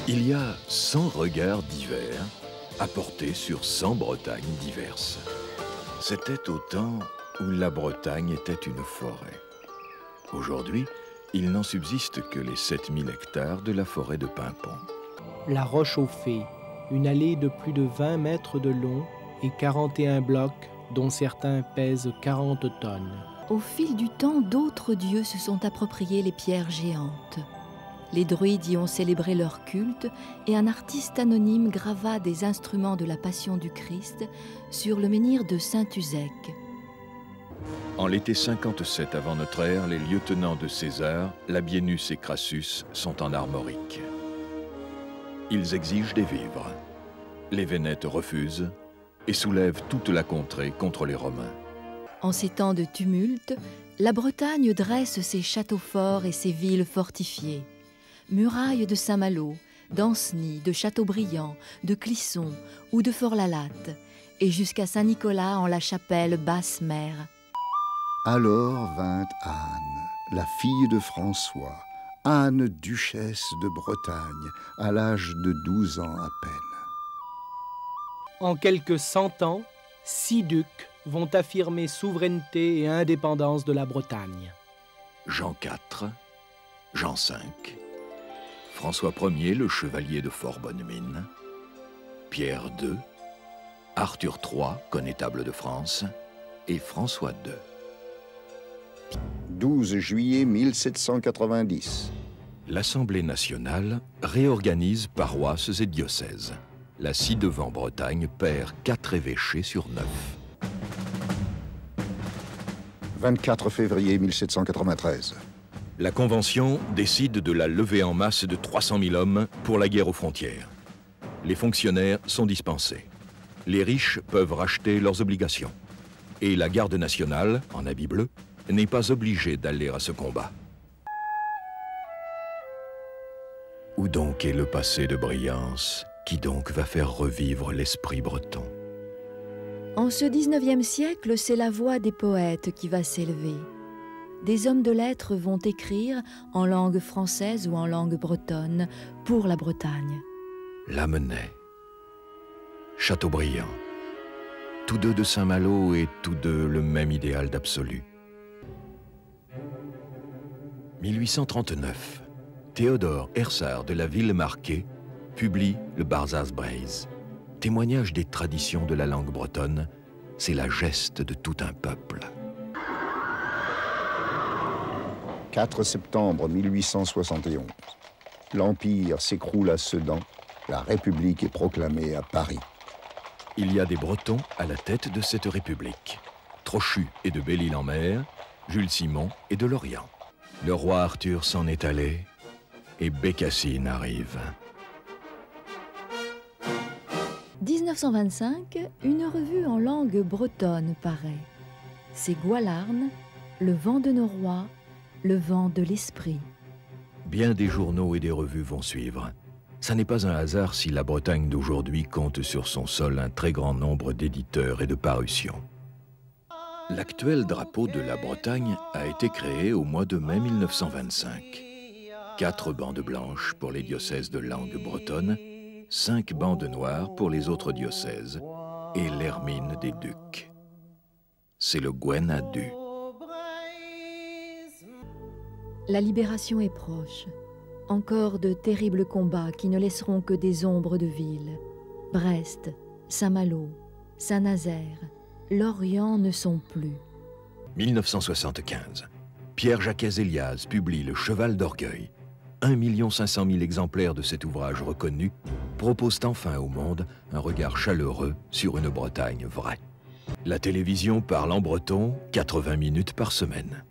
Il y a 100 regards divers à porter sur 100 Bretagnes diverses. C'était au temps où la Bretagne était une forêt. Aujourd'hui, il n'en subsiste que les 7000 hectares de la forêt de Paimpont. La Roche aux Fées, une allée de plus de 20 mètres de long et 41 blocs, dont certains pèsent 40 tonnes. Au fil du temps, d'autres dieux se sont appropriés les pierres géantes. Les druides y ont célébré leur culte et un artiste anonyme grava des instruments de la Passion du Christ sur le menhir de Saint-Uzec. En l'été 57 avant notre ère, les lieutenants de César, Labienus et Crassus, sont en Armorique. Ils exigent des vivres. Les Vénètes refusent et soulèvent toute la contrée contre les Romains. En ces temps de tumulte, la Bretagne dresse ses châteaux forts et ses villes fortifiées. Murailles de Saint-Malo, d'Ancenis, de Châteaubriand, de Clisson ou de Fort-la-Latte, et jusqu'à Saint-Nicolas en la chapelle basse-mer. Alors vint Anne, la fille de François, Anne, duchesse de Bretagne, à l'âge de 12 ans à peine. En quelques 100 ans, 6 ducs vont affirmer souveraineté et indépendance de la Bretagne. Jean IV, Jean V, François Ier, le chevalier de Fort-Bonne-Mine, Pierre II, Arthur III, connétable de France, et François II. 12 juillet 1790. L'Assemblée nationale réorganise paroisses et diocèses. La ci-devant-Bretagne perd 4 évêchés sur 9. 24 février 1793. La Convention décide de la levée en masse de 300 000 hommes pour la guerre aux frontières. Les fonctionnaires sont dispensés. Les riches peuvent racheter leurs obligations. Et la garde nationale, en habit bleu, n'est pas obligée d'aller à ce combat. Où donc est le passé de Briance, qui donc va faire revivre l'esprit breton? En ce 19e siècle, c'est la voix des poètes qui va s'élever. Des hommes de lettres vont écrire en langue française ou en langue bretonne pour la Bretagne. Lamennais, Chateaubriand, tous deux de Saint-Malo et tous deux le même idéal d'absolu. 1839, Théodore Hersard de la Ville-Marquée publie le Barzaz-Braise. Témoignage des traditions de la langue bretonne, c'est la geste de tout un peuple. 4 septembre 1871. L'Empire s'écroule à Sedan. La République est proclamée à Paris. Il y a des Bretons à la tête de cette République. Trochu est de Belle-Île-en-Mer, Jules Simon est de Lorient. Le roi Arthur s'en est allé et Bécassine arrive. 1925, une revue en langue bretonne paraît. C'est Goualarn, Le vent de nos rois, le vent de l'esprit. Bien des journaux et des revues vont suivre. Ça n'est pas un hasard si la Bretagne d'aujourd'hui compte sur son sol un très grand nombre d'éditeurs et de parutions. L'actuel drapeau de la Bretagne a été créé au mois de mai 1925. 4 bandes blanches pour les diocèses de langue bretonne, 5 bandes noires pour les autres diocèses et l'hermine des ducs. C'est le Gwenadu. La libération est proche. Encore de terribles combats qui ne laisseront que des ombres de villes. Brest, Saint-Malo, Saint-Nazaire, Lorient ne sont plus. 1975. Pierre Jacques-Elias publie Le Cheval d'Orgueil. 1 500 000 exemplaires de cet ouvrage reconnu proposent enfin au monde un regard chaleureux sur une Bretagne vraie. La télévision parle en breton 80 minutes par semaine.